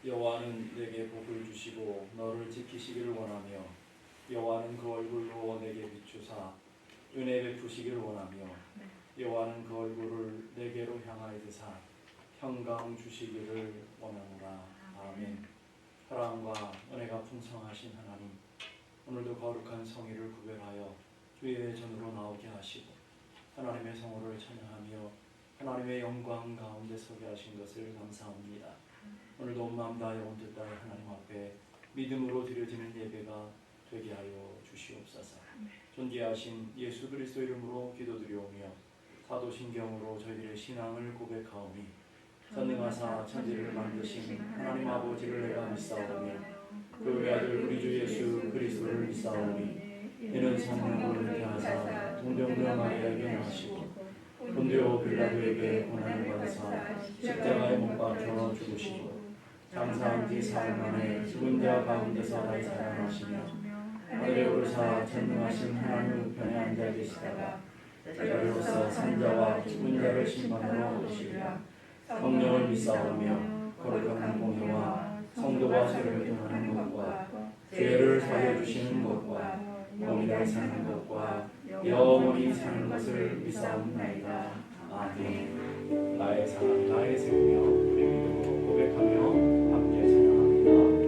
여호와는 내게 복을 주시고 너를 지키시기를 원하며 여호와는 그 얼굴로 내게 비추사 은혜 베푸시기를 원하며 여호와는 그 얼굴을 내게로 향하여드사 평강 주시기를 원하노라. 아멘. 사랑과 은혜가 풍성하신 하나님, 오늘도 거룩한 성의를 구별하여 주의 전으로 나오게 하시고 하나님의 성호를 찬양하며 하나님의 영광 가운데 서게 하신 것을 감사합니다. 오늘도 온 마음 다하여 온 뜻 다하여 하나님 앞에 믿음으로 드려지는 예배가 되게 하여 주시옵소서. 존귀하신 예수 그리스도 이름으로 기도드리오며 사도신경으로 저희들의 신앙을 고백하오니 전능하사 천지를 만드신 하나님 아버지를 내가 믿사오며 그 외아들 우리 주 예수 그리스도를 믿사오니 이는 성령으로 잉태 하사 동정녀 마리아에게 나시고 본디오 빌라도에게 고난을 받으사 십자가에 못 박혀 죽으시고 장사한 지 사흘 만에 죽은 자 가운데서 다시 살아나시며 하늘에 오르사 전능하신 하나님 우편에 앉아 계시다가 제자로서 산자와 죽은 자를 심판하러 오시리라. 성령을 믿사오며 거룩한 공회와 성도가 서로 교통하는 것과 죄를 사하여 주시는 것과 영원히 사는 것과 영원히 사는 것을 믿사옵나이다. 아멘. 나의 사랑 나의 생명 우리 믿음으로 고백하며 함께 찬양합니다.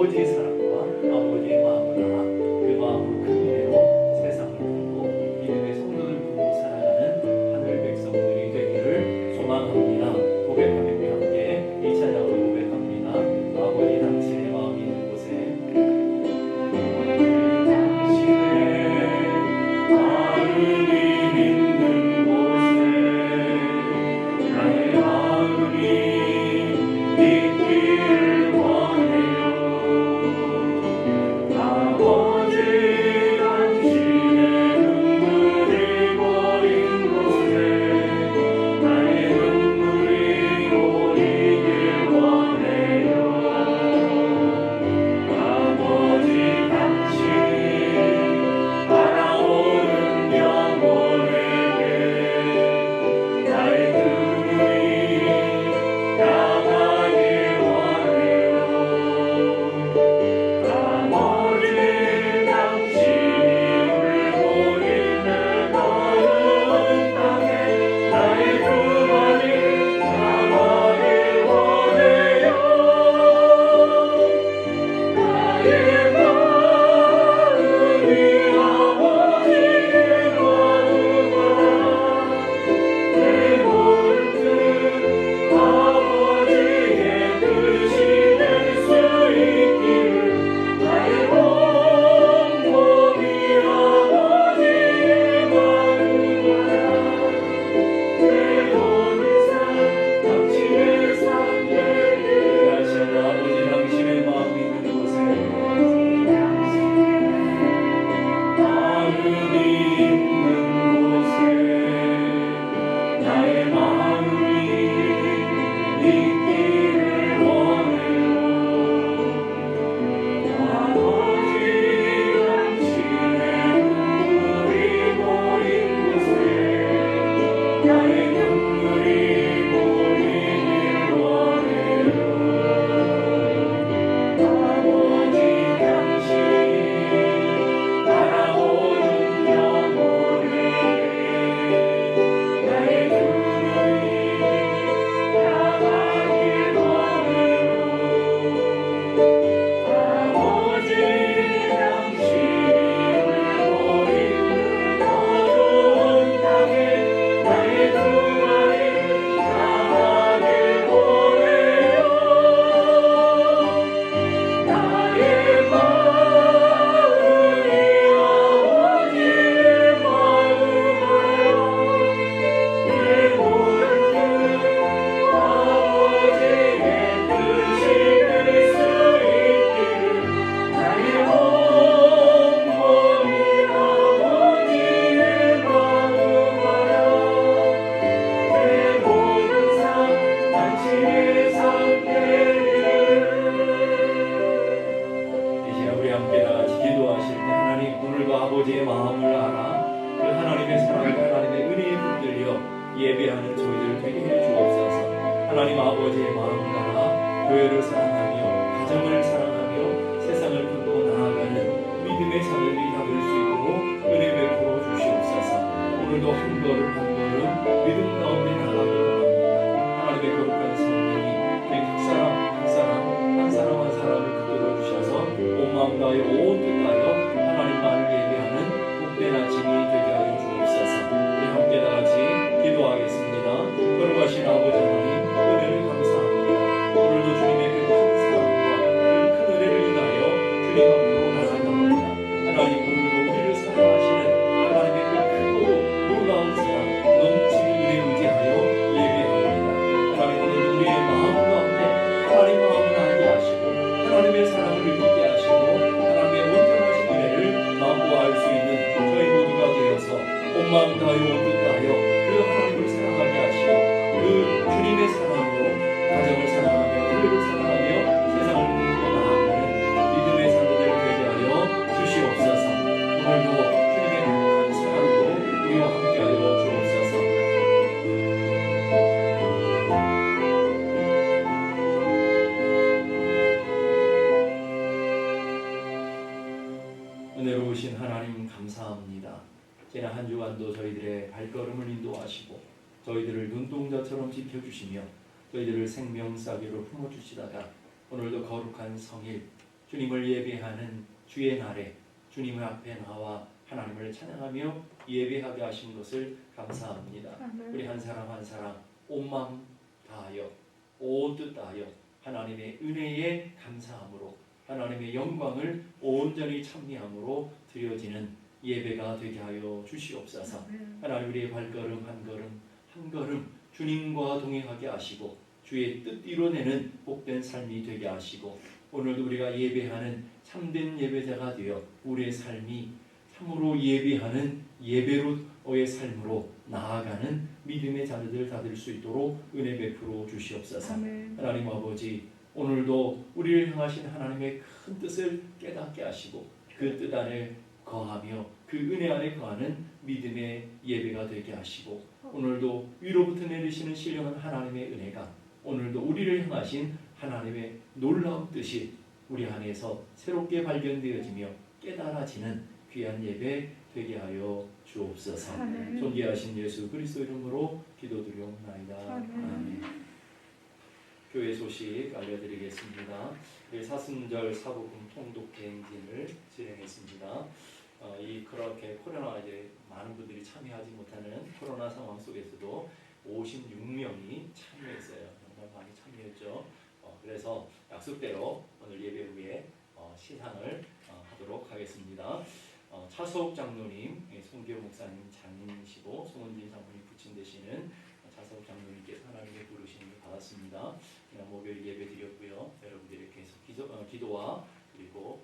아버지의 사랑과 아버지의 마음을 알아 그 마음으로 큰 은혜로 세상을 품고 믿음의 성도들 품고 살아가는 하늘 백성들이 되기를 소망합니다. 고백하며 우리 함께 이 찬양으로 고백합니다. 아버지 당신의 마음이 있는 곳에 아버지의 마음을 알아 그 하나님의 사랑과 하나님의 은혜에 붙들려 예배하는 저희들 되게 해 주옵소서. 하나님 아버지의 마음을 알아 교회를 사랑하며 가정을 사랑하며 세상을 품고 나아가는 믿음의 산을 잡을 수 있도록 은혜 베풀어 주시옵소서. 오늘도 한 걸음 한 걸음 믿음 가운데 나가기 원합니다. 하나님의 거룩한 성령이 각 사람 한 사람 한 사람을 붙들어 주셔서 온 마음 다하여 온 뜻 다하여 하나님만을 예배하는 복된 아침이 되게 하여 주옵소서. 우리 함께 다 같이 기도하겠습니다. 거룩하신 아버지 하나님, 은혜를 감사합니다. 오늘도 주님의 그 큰 사랑과 그 큰 은혜를 인하여 주님 앞으로 나아갑니다. 하나님, 오늘도 우리를 사랑하시는 하나님의 그 크고 놀라운 사랑 넘치는 은혜 의지하여 예배합니다. 하나님, 오늘도 우리의 마음 가운데 하나님 마음을 알게 하시고 하나님의 사랑을 느끼게 하시고 하나님의 온전하신 은혜를 맛보아 알 수 있는 저희 모두가 되어서 온 마음 다하여 온 뜻 다하여 그 하나님을 사랑하게 하시고 그 주님의 사랑으로 가정을 사랑하며 교회를 사랑하며 세상을 품고 나아가는 믿음의 사람들 되게 하여 주시옵소서. 오늘도 주님의 큰 사랑으로 우리와 함께하여 주옵소서. 은혜로우신 하나님 감사합니다. 지난 한 주간도 저희들의 발걸음을 인도하시고 저희들을 눈동자처럼 지켜주시며 저희들을 생명사기로 품어주시다가 오늘도 거룩한 성일 주님을 예배하는 주의 날에 주님 앞에 나와 하나님을 찬양하며 예배하게 하신 것을 감사합니다. 우리 한 사람 한 사람 온 마음 다하여 온 뜻 다하여 하나님의 은혜에 감사함으로 하나님의 영광을 온전히 찬미함으로 드려지는 예배가 되게 하여 주시옵소서. 하나님 우리의 발걸음 한 걸음 한 걸음 주님과 동행하게 하시고 주의 뜻 이뤄내는 복된 삶이 되게 하시고 오늘도 우리가 예배하는 참된 예배자가 되어 우리의 삶이 참으로 예배하는 예배로의 삶으로 나아가는 믿음의 자녀들 다 될 수 있도록 은혜 베풀어 주시옵소서. 하나님 아버지 오늘도 우리를 향하신 하나님의 큰 뜻을 깨닫게 하시고 그 뜻 안에 거하며 그 은혜 안에 거하는 믿음의 예배가 되게 하시고 오늘도 위로부터 내리시는 신령한 하나님의 은혜가 오늘도 우리를 향하신 하나님의 놀라운 뜻이 우리 안에서 새롭게 발견되어지며 깨달아지는 귀한 예배 되게 하여 주옵소서. 존귀하신 예수 그리스도 이름으로 기도드리옵나이다. 아멘. 교회 소식 알려드리겠습니다. 사순절 사복음 통독 대행진을 진행했습니다. 그렇게 코로나 이제 많은 분들이 참여하지 못하는 코로나 상황 속에서도 56명이 참여했어요. 정말 많이 참여했죠. 그래서 약속대로 오늘 예배 후에 시상을 하도록 하겠습니다. 차서욱 장로님, 송기호 목사님 장인이시고 송은진 장로님 부친 되시는 차서욱 장로님께서 하나님의 부르심을 받았습니다. 목요일 예배 드렸고요. 여러분들이 계속 기도와 그리고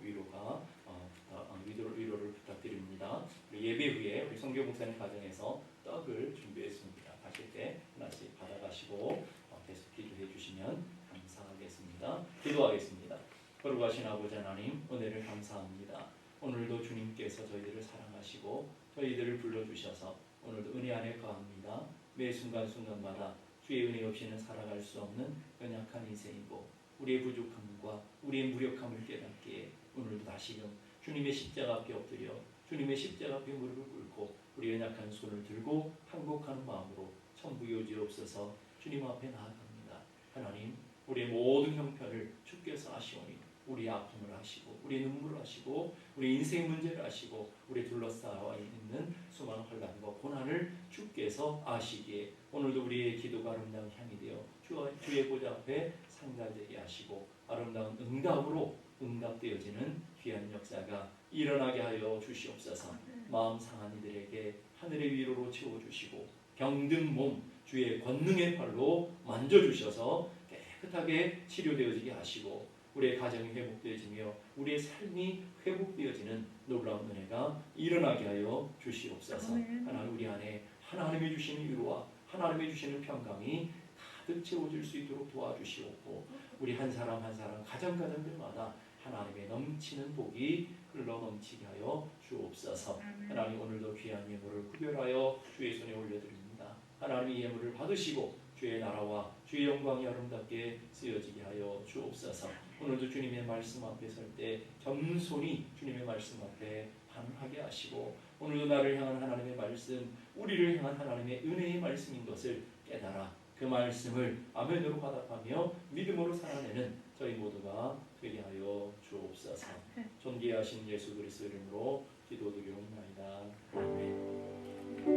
위로를 부탁드립니다. 예배 후에 우리 송기호 목사님 가정에서 떡을 준비했습니다. 가실 때 하나씩 받아가시고 계속 기도해 주시면 감사하겠습니다. 기도하겠습니다. 거룩하신 아버지 하나님, 은혜를 감사합니다. 오늘도 주님께서 저희들을 사랑하시고 저희들을 불러주셔서 오늘도 은혜 안에 거합니다. 매 순간순간마다 주의 은혜 없이는 살아갈 수 없는 연약한 인생이고 우리의 부족함과 우리의 무력함을 깨닫기에 오늘도 다시금 주님의 십자가 앞에 엎드려 주님의 십자가 앞에 무릎을 꿇고 우리 연약한 손을 들고 항복하는 마음으로 천부여지옵소서. 주님 앞에 나아갑니다. 하나님, 우리의 모든 형편을 주께서 아시오니 우리의 아픔을 아시고 우리의 눈물을 아시고 우리 인생 문제를 아시고 우리 둘러싸여 있는 수많은 혼란과 고난을 주께서 아시기에 오늘도 우리의 기도가 아름다운 향이 되어 주의 보좌 앞에 상달되게 하시고 아름다운 응답으로 응답되어지는 귀한 역사가 일어나게 하여 주시옵소서. 마음 상한 이들에게 하늘의 위로로 채워주시고 병든 몸 주의 권능의 팔로 만져주셔서 깨끗하게 치료되어지게 하시고 우리의 가정이 회복되어지며 우리의 삶이 회복되어지는 놀라운 은혜가 일어나게 하여 주시옵소서. 하나님 우리 안에 하나님이 주시는 위로와 하나님이 주시는 평강이 가득 채워질 수 있도록 도와주시옵고 우리 한 사람 한 사람 가정가정들마다 하나님의 넘치는 복이 흘러 넘치게 하여 주옵소서. 하나님 오늘도 귀한 예물을 구별하여 주의 손에 올려드립니다. 하나님의 예물을 받으시고 주의 나라와 주의 영광이 아름답게 쓰여지게 하여 주옵소서. 오늘도 주님의 말씀 앞에 설 때 겸손히 주님의 말씀 앞에 반응하게 하시고 오늘도 나를 향한 하나님의 말씀, 우리를 향한 하나님의 은혜의 말씀인 것을 깨달아 그 말씀을 아멘으로 화답하며 믿음으로 살아내는 저희 모두가 되게 하여 주옵소서. 존귀하신 예수 그리스도 이름으로 기도드리옵나이다. 아멘.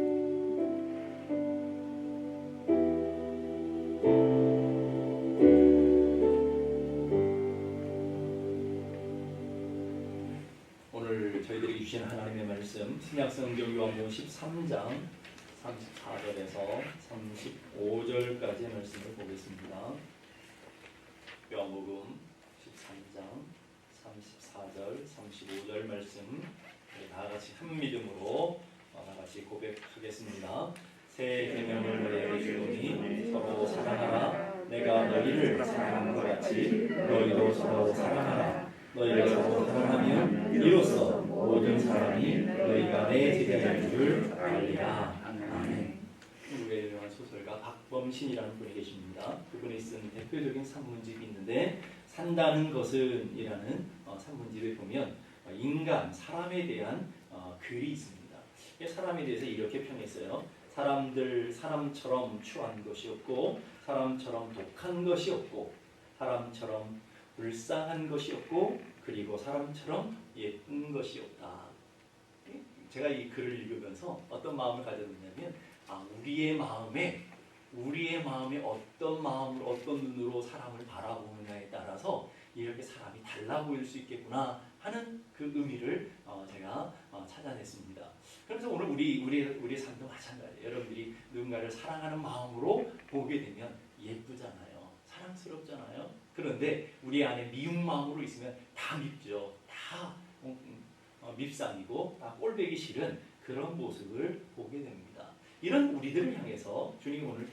오늘 저희들이 주신 하나님의 말씀 신약성경 요한복음 13장 34절에서 35절까지의 말씀을 보겠습니다. 요한복음 13장 34절 35절 말씀 다 같이 한 믿음으로 다 같이 고백하겠습니다. 새 계명을 너희에게 주노니 서로 사랑하라. 내가 너희를 사랑한 것 같이 너희도 서로 사랑하라. 너희가 서로 사랑하면 이로써 모든 사람이 너희가 내 제자인 줄 알리라. 아멘. 한국의 유명한 소설가 박범신이라는 분이 계십니다. 그분이 쓴 대표적인 산문집이 있는데 산다는 것은 이라는 산문집에 보면 인간, 사람에 대한 글이 있습니다. 사람에 대해서 이렇게 평했어요. 사람처럼 추한 것이 없고 사람처럼 독한 것이 없고 사람처럼 불쌍한 것이 없고 그리고 사람처럼 예쁜 것이 없다. 제가 이 글을 읽으면서 어떤 마음을 가졌느냐면 우리의 마음에 어떤 마음으로 어떤 눈으로 사람을 바라보느냐에 따라서 이렇게 사람이 달라 보일 수 있겠구나 하는 그 의미를 제가 찾아냈습니다. 그래서 오늘 우리 삶도 마찬가지예요. 여러분들이 누군가를 사랑하는 마음으로 보게 되면 예쁘잖아요. 사랑스럽잖아요. 그런데 우리 안에 미운 마음으로 있으면 다 밉죠. 다 밉상이고 다 꼴보기 싫은 그런 모습을 보게 됩니다. 이런 우리들을 향해서 주님이 오늘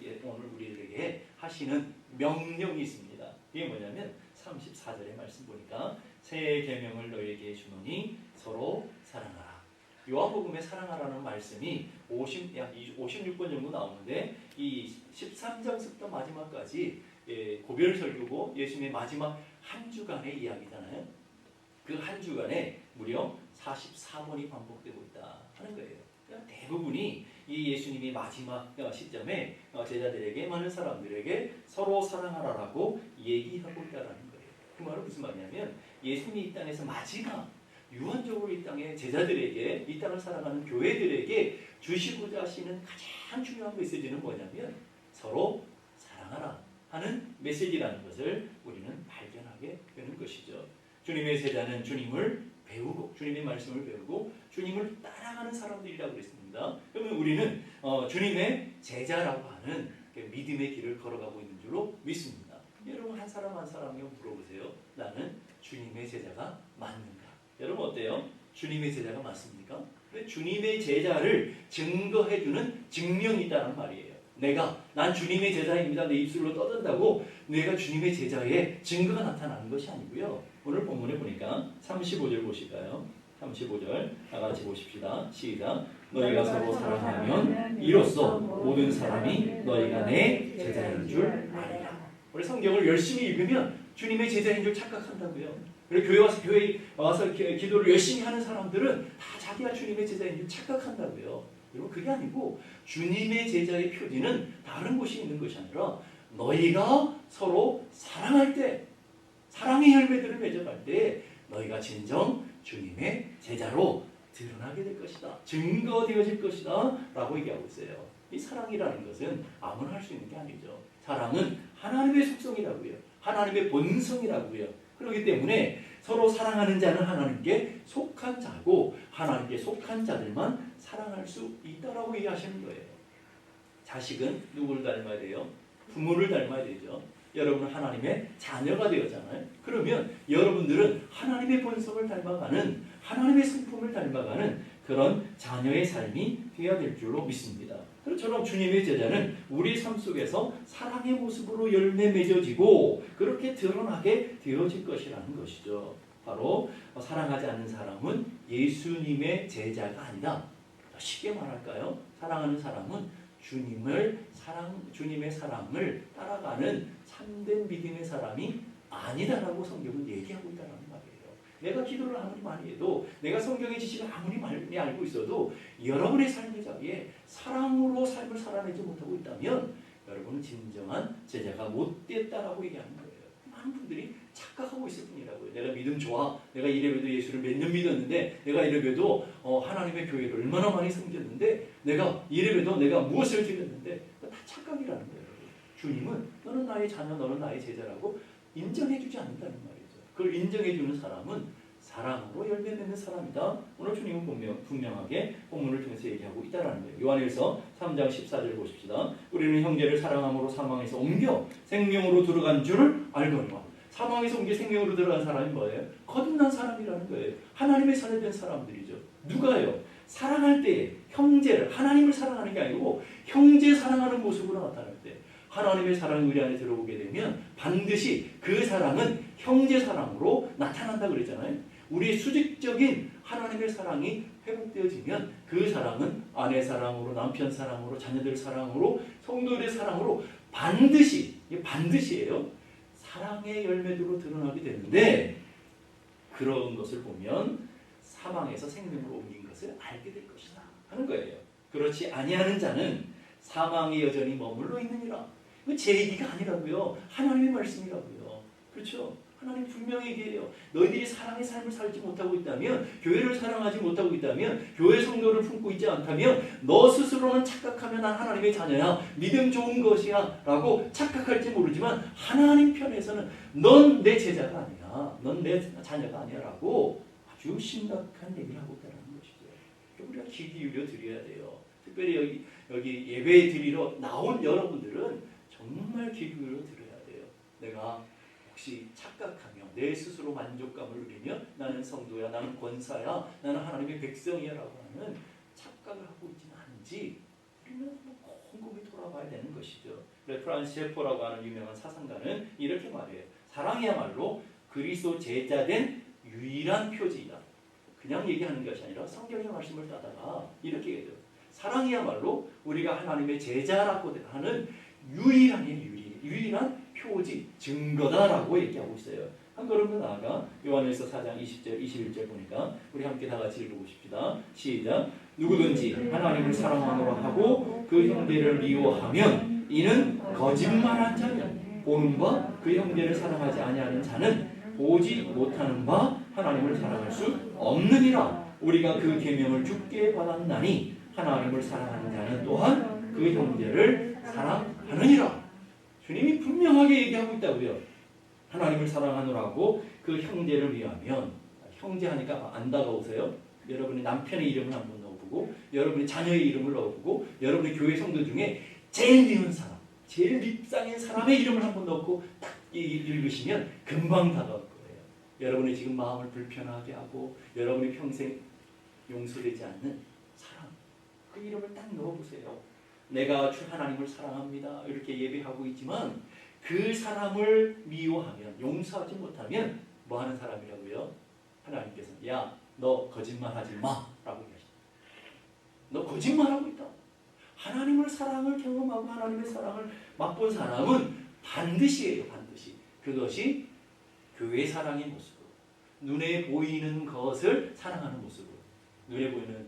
우리들에게 하시는 명령이 있습니다. 이게 뭐냐면 34절의 말씀 보니까 새 계명을 너희에게 주노니 서로 사랑하라. 요한복음에 사랑하라는 말씀이 약 56번 정도 나오는데 이 13장부터 마지막까지 고별 설교고 예수님의 마지막 한 주간의 이야기잖아요. 그 한 주간에 무려 44번이 반복되고 있다 하는 거예요. 그러니까 대부분이 이 예수님이 마지막 시점에 제자들에게 많은 사람들에게 서로 사랑하라라고 얘기하고 있다는 거예요. 그 말은 무슨 말이냐면 예수님이 이 땅에서 마지막 유언적으로 이 땅의 제자들에게 이 땅을 살아가는 교회들에게 주시고자 하시는 가장 중요한 메시지는 뭐냐면 서로 사랑하라 하는 메시지라는 것을 우리는 발견하게 되는 것이죠. 주님의 제자는 주님을 배우고 주님의 말씀을 배우고 주님을 따라가는 사람들이라고 그랬습니다. 그러면 우리는 주님의 제자라고 하는 믿음의 길을 걸어가고 있는 줄로 믿습니다. 여러분 한 사람 한 사람이 물어보세요. 나는 주님의 제자가 맞는가? 여러분 어때요? 주님의 제자가 맞습니까? 주님의 제자를 증거해주는 증명이 있다는 말이에요. 난 주님의 제자입니다. 내 입술로 떠든다고 내가 주님의 제자의 증거가 나타나는 것이 아니고요. 오늘 본문에 보니까 35절 보실까요? 35절 다 같이 보십시다. 시작. 너희가 서로 사랑하면 이로써 모든 사람이 너희가 내 제자인 줄 알리라. 우리 성경을 열심히 읽으면 주님의 제자인 줄 착각한다고요. 그리고 교회 와서 기도를 열심히 하는 사람들은 다 자기가 주님의 제자인 줄 착각한다고요. 여러분 그게 아니고 주님의 제자의 표지는 다른 곳이 있는 것이 아니라 너희가 서로 사랑할 때 사랑의 열매들을 맺어갈 때 너희가 진정 주님의 제자로 드러나게 될 것이다. 증거되어질 것이다. 라고 얘기하고 있어요. 이 사랑이라는 것은 아무나 할 수 있는 게 아니죠. 사랑은 하나님의 속성이라고요. 하나님의 본성이라고요. 그렇기 때문에 서로 사랑하는 자는 하나님께 속한 자고 하나님께 속한 자들만 사랑할 수 있다라고 얘기하시는 거예요. 자식은 누구를 닮아야 돼요? 부모를 닮아야 되죠. 여러분은 하나님의 자녀가 되었잖아요. 그러면 여러분들은 하나님의 본성을 닮아가는 하나님의 성품을 닮아가는 그런 자녀의 삶이 되어야 될 줄로 믿습니다. 그처럼 주님의 제자는 우리 삶 속에서 사랑의 모습으로 열매 맺어지고 그렇게 드러나게 되어질 것이라는 것이죠. 바로 사랑하지 않는 사람은 예수님의 제자가 아니다. 쉽게 말할까요? 사랑하는 사람은 주님의 사랑을 따라가는 참된 믿음의 사람이 아니다라고 성경은 얘기하고 있다는 말이에요. 내가 기도를 아무리 많이 해도 내가 성경의 지식을 아무리 많이 알고 있어도 여러분의 삶의 자리에 사랑으로 삶을 살아내지 못하고 있다면 여러분은 진정한 제자가 못됐다라고 얘기하는 거예요. 많은 분들이 착각하고 있을 뿐이라고요. 내가 믿음 좋아. 내가 이래봬도 예수를 몇 년 믿었는데 내가 이래봬도 하나님의 교회를 얼마나 많이 섬겼는데 내가 이래봬도 내가 무엇을 드렸는데 다 착각이라는 거예요. 주님은 너는 나의 자녀, 너는 나의 제자라고 인정해주지 않는다는 말이죠. 그걸 인정해주는 사람은 사랑으로 열매 맺는 사람이다. 오늘 주님은 분명하게 본문을 통해서 얘기하고 있다는 거예요. 요한일서 3장 14절 보십시다. 우리는 형제를 사랑함으로 사망에서 옮겨 생명으로 들어간 줄을 알거니와. 사망에서 옮겨 생명으로 들어간 사람이 뭐예요? 거듭난 사람이라는 거예요. 하나님의 사람이 된 사람들이죠. 누가요? 사랑할 때 형제를 하나님을 사랑하는 게 아니고 형제 사랑하는 모습으로 나타날 때 하나님의 사랑이 우리 안에 들어오게 되면 반드시 그 사랑은 형제 사랑으로 나타난다 그랬잖아요. 우리의 수직적인 하나님의 사랑이 회복되어지면 그 사랑은 아내 사랑으로, 남편 사랑으로, 자녀들 사랑으로, 성도들의 사랑으로 반드시예요. 사랑의 열매들로 드러나게 되는데 그런 것을 보면 사망에서 생명으로 옮긴 것을 알게 될 것이다 하는 거예요. 그렇지 아니하는 자는 사망에 여전히 머물러 있느니라. 이거 제 얘기가 아니라고요. 하나님의 말씀이라고요. 그렇죠? 하나님 분명히 얘기해요. 너희들이 사랑의 삶을 살지 못하고 있다면, 교회를 사랑하지 못하고 있다면, 교회 성도를 품고 있지 않다면 너 스스로는 착각하면 난 하나님의 자녀야, 믿음 좋은 것이야 라고 착각할지 모르지만 하나님 편에서는 넌 내 제자가 아니야, 넌 내 자녀가 아니야 라고 아주 심각한 얘기를 하고 있다는 것이죠. 우리가 귀 기울여 드려야 돼요. 특별히 여기 예배 드리러 나온 여러분들은 정말 귀 기울여 들어야 돼요. 내가 혹시 착각하며 내 스스로 만족감을 누리며 나는 성도야, 나는 권사야, 나는 하나님의 백성이야 라고 하는 착각을 하고 있지는 않은지 우리는 곰곰이 돌아봐야 되는 것이죠. 프란시스 셰퍼라고 하는 유명한 사상가는 이렇게 말해요. 사랑이야말로 그리스도 제자된 유일한 표지이다. 그냥 얘기하는 것이 아니라 성경의 말씀을 따다가 이렇게 얘기해요. 사랑이야말로 우리가 하나님의 제자라고 하는 유일한 표지, 증거다라고 얘기하고 있어요. 한 걸음 더 나아가 요한일서 4장 20절, 21절 보니까 우리 함께 다 같이 읽어보십시다. 시작. 누구든지 하나님을 사랑하노라 하고 그 형제를 미워하면 이는 거짓말한 자며 보는 바 그 형제를 사랑하지 아니하는 자는 보지 못하는 바 하나님을 사랑할 수 없느니라. 우리가 그 계명을 주께 받았나니 하나님을 사랑하는 자는 또한 그 형제를 사랑하느니라. 주님이 분명하게 얘기하고 있다고요. 하나님을 사랑하느라고 그 형제를 위하면, 형제 하니까 안 다가오세요? 여러분의 남편의 이름을 한번 넣어보고, 여러분의 자녀의 이름을 넣어보고, 여러분의 교회 성도 중에 제일 미운 사람, 제일 밉상인 사람의 이름을 한번 넣고 딱 읽으시면 금방 다가올 거예요. 여러분의 지금 마음을 불편하게 하고 여러분이 평생 용서되지 않는 사람, 그 이름을 딱 넣어보세요. 내가 주 하나님을 사랑합니다 이렇게 예배하고 있지만 그 사람을 미워하면, 용서하지 못하면 뭐 하는 사람이라고요? 하나님께서는 야, 너 거짓말하지 마 라고 얘기하십니다. 너 거짓말하고 있다. 하나님을 사랑을 경험하고 하나님의 사랑을 맛본 사람은 반드시예요. 반드시. 그것이 교회 사랑의 모습으로, 눈에 보이는 것을 사랑하는 모습으로, 눈에 보이는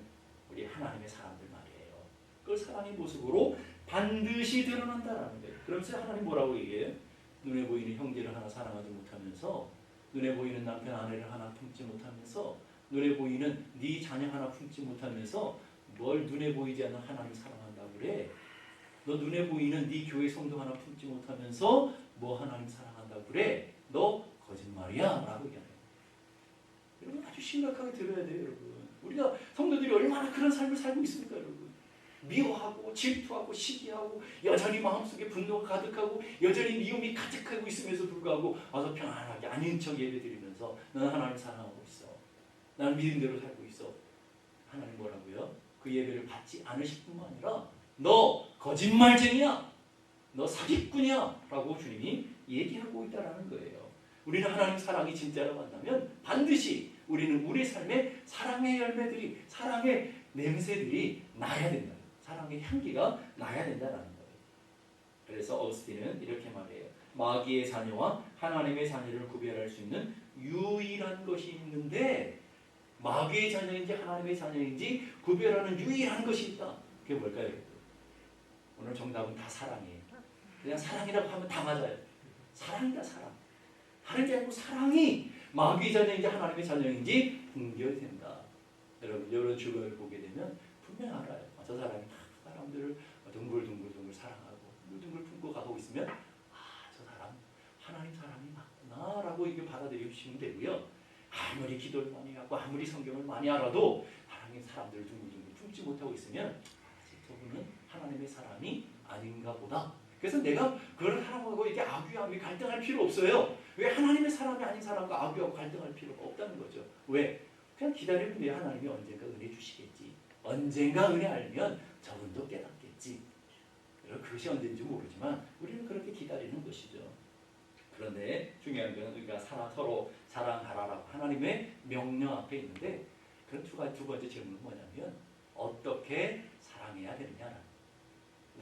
우리 하나님의 사람들 말이에요. 그 사랑의 모습으로 반드시 드러난다라는 거예요. 그러면서 하나님 뭐라고 얘기해요? 눈에 보이는 형제를 하나 사랑하지 못하면서, 눈에 보이는 남편 아내를 하나 품지 못하면서, 눈에 보이는 네 자녀 하나 품지 못하면서 뭘 눈에 보이지 않는 하나님 사랑한다고 그래? 너 눈에 보이는 네 교회 성도 하나 품지 못하면서 뭐 하나님 사랑한다고 그래? 너 거짓말이야 라고 얘기하는 거예요. 여러분 아주 심각하게 들어야 돼요. 여러분 우리가 성도들이 얼마나 그런 삶을 살고 있습니까? 여러분 미워하고 질투하고 시기하고 여전히 마음속에 분노가 가득하고 여전히 미움이 가득하고 있음에도 불구하고 와서 편안하게 아닌 척 예배드리면서 너는 하나님 사랑하고 있어, 나는 믿음대로 살고 있어. 하나님 뭐라고요? 그 예배를 받지 않으실 뿐만 아니라 너 거짓말쟁이야, 너 사기꾼이야 라고 주님이 얘기하고 있다는 거예요. 우리는 하나님 사랑이 진짜로 만나면 반드시 우리는 우리 삶에 사랑의 열매들이, 사랑의 냄새들이 나야 된다. 사랑의 향기가 나야 된다는 거예요. 그래서 어거스틴은 이렇게 말해요. 마귀의 자녀와 하나님의 자녀를 구별할 수 있는 유일한 것이 있는데, 마귀의 자녀인지 하나님의 자녀인지 구별하는 유일한 것이 있다. 그게 뭘까요? 오늘 정답은 다 사랑이에요. 그냥 사랑이라고 하면 다 맞아요. 사랑이다, 사랑. 다른 게 아니고 사랑이 마귀의 자녀인지 하나님의 자녀인지 분별된다. 여러분 이런 주변을 보게 되면 분명 알아요. 저 사람이 다 사람들을 둥글둥글 사랑하고 둥글둥글 품고 가고 있으면 저 사람 하나님 사람이 맞구나 라고 이게 받아들이시면 되고요. 아무리 기도를 많이 하고 아무리 성경을 많이 알아도 하나님 사람들을 둥글둥글 품지 못하고 있으면 저분은 하나님의 사람이 아닌가 보다. 그래서 내가 그걸 사람하고 이게 악유하고 갈등할 필요 없어요. 왜? 하나님의 사람이 아닌 사람과 악유하고 갈등할 필요가 없다는 거죠. 왜? 그냥 기다리면 돼요. 하나님이 언젠가 은혜 주시겠지. 언젠가 은혜 알면 저분도 깨닫겠지. 그것이 언제인지 모르지만 우리는 그렇게 기다리는 것이죠. 그런데 중요한 것은 우리가 서로 사랑하라라고 하나님의 명령 앞에 있는데, 그런 두 번째 질문은 뭐냐면 어떻게 사랑해야 되느냐.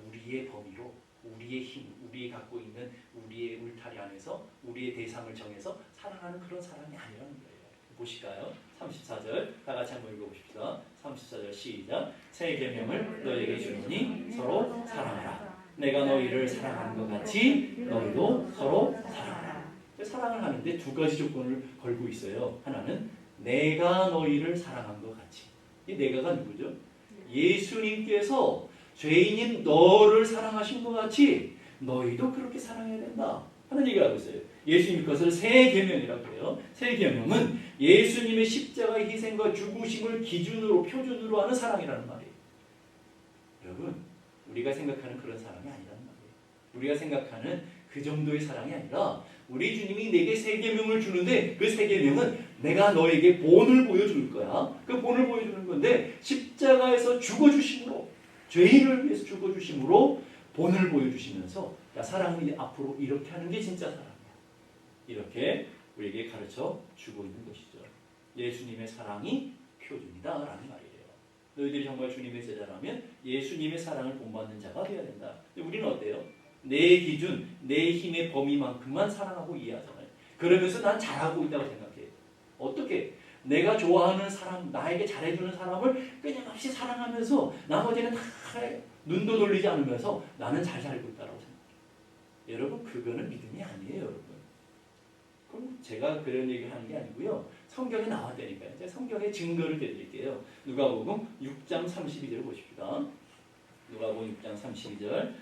우리의 범위로, 우리의 힘, 우리 갖고 있는 우리의 울타리 안에서 우리의 대상을 정해서 사랑하는 그런 사랑이 아니라는 거예요. 보실까요? 34절 다 같이 한번 읽어보십시다. 34절 시작. 새 계명을 너에게 주노니 서로 사랑하라. 내가 너희를 사랑하는 것 같이 너희도 서로 사랑하라. 그 사랑을 하는데 두 가지 조건을 걸고 있어요. 하나는 내가 너희를 사랑한 것 같이. 이 내가가 누구죠? 예수님께서 죄인인 너를 사랑하신 것 같이 너희도 그렇게 사랑해야 된다 하는 얘기를 하고 있어요. 예수님 것을 새 계명이라고 해요. 새 계명은 예수님의 십자가의 희생과 죽으심을 기준으로 표준으로 하는 사랑이라는 말이에요. 여러분, 우리가 생각하는 그런 사랑이 아니라는 말이에요. 우리가 생각하는 그 정도의 사랑이 아니라 우리 주님이 내게 새 계명을 주는데 그 새 계명은 내가 너에게 본을 보여줄 거야. 그 본을 보여주는 건데 십자가에서 죽어주심으로 죄인을 위해서 죽어주심으로 본을 보여주시면서 야, 사랑은 앞으로 이렇게 하는 게 진짜 사랑이야. 이렇게 우리에게 가르쳐 주고 있는 것이죠. 예수님의 사랑이 표준이다라는 말이에요. 너희들이 정말 주님의 제자라면 예수님의 사랑을 본받는 자가 되어야 된다. 근데 우리는 어때요? 내 기준, 내 힘의 범위만큼만 사랑하고 이해하잖아요. 그러면서 난 잘하고 있다고 생각해요. 어떻게? 내가 좋아하는 사람, 나에게 잘해주는 사람을 끊임없이 사랑하면서 나머지는 다 눈도 돌리지 않으면서 나는 잘 살고 있다고 생각해요. 여러분, 그거는 믿음이 아니에요, 여러분. 그럼 제가 그런 얘기를 하는 게 아니고요. 성경에 나왔다니까요. 제가 성경에 증거를 드릴게요. 누가복음 6장 32절을 보십시다. 누가복음 6장 32절.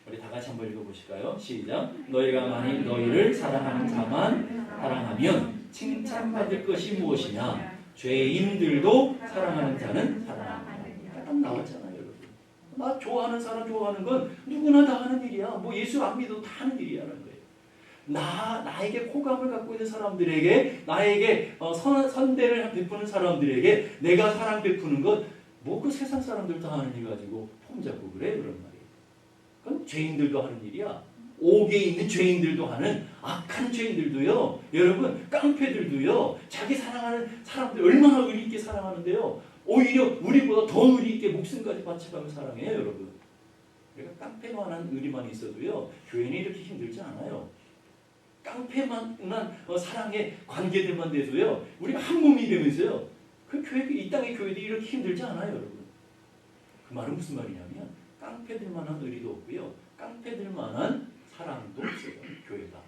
우리 다 같이 한번 읽어보실까요? 시작. 너희가 만일 너희를 사랑하는 자만 사랑하면 칭찬받을 것이 무엇이냐? 죄인들도 사랑하는 자는 사랑한다. 딱 나왔잖아요, 여러분. 나 좋아하는 사람 좋아하는 건 누구나 다 하는 일이야. 뭐 예수 안 믿어도 다 하는 일이라는 거예요. 나에게 호감을 갖고 있는 사람들에게, 나에게 선대를 베푸는 사람들에게 내가 사랑 베푸는 것, 뭐 그 세상 사람들 다 하는 일 가지고 폼 잡고 그래? 그런 말이에요. 그건 죄인들도 하는 일이야. 옥에 있는 죄인들도 하는, 악한 죄인들도요. 여러분, 깡패들도요. 자기 사랑하는 사람들 얼마나 의리 있게 사랑하는데요. 오히려 우리보다 더 의리 있게 목숨까지 바쳐가며 사랑해요, 여러분. 우리가 깡패만한 의리만 있어도요. 교회는 이렇게 힘들지 않아요. 깡패만한 사랑의 관계들만 돼도요. 우리가 한 몸이 되면서요. 그 교회, 이 땅의 교회들이 이렇게 힘들지 않아요, 여러분. 그 말은 무슨 말이냐면 깡패들만한 의리도 없고요. 깡패들만한 사랑도 없어요. 교회가.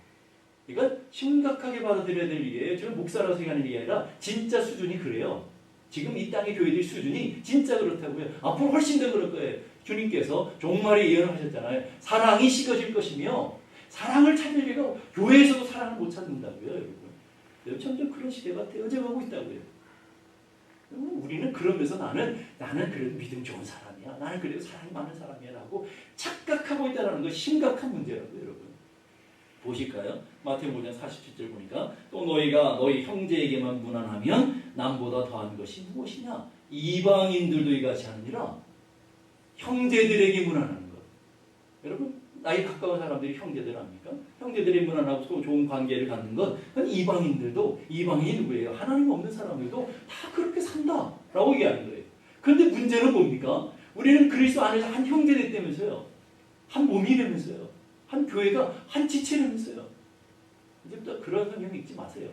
이건 심각하게 받아들여야 될 일이에요. 저는 목사라서 하는 일이 아니라 진짜 수준이 그래요. 지금 이 땅의 교회들 수준이 진짜 그렇다고요. 앞으로 훨씬 더 그럴 거예요. 주님께서 종말에 예언을 하셨잖아요. 사랑이 식어질 것이며 사랑을 찾으려고 교회에서도 사랑을 못 찾는다고요. 여러분. 점점 그런 시대가 되어져가고 있다고요. 우리는 그러면서 나는 그래도 믿음 좋은 사람이야. 나는 그래도 사랑이 많은 사람이야 라고 착각하고 있다는 건 심각한 문제라고요. 여러분. 보실까요? 마태복음 5장 47절 보니까 또 너희가 너희 형제에게만 무난하면 남보다 더한 것이 무엇이냐? 이방인들도 이같이 하느니라. 형제들에게 무난하는 것. 여러분, 나이 가까운 사람들이 형제들 아닙니까? 형제들이 무난하고 좋은 관계를 갖는 건 이방인들도, 이방인이 누구예요? 하나님 없는 사람들도 다 그렇게 산다라고 얘기하는 거예요. 그런데 문제는 뭡니까? 우리는 그리스도 안에서 한 형제 됐다면서요. 한 몸이 되면서요. 한 교회가 한 지체라면서요. 이제부터 그런 성경 읽지 마세요.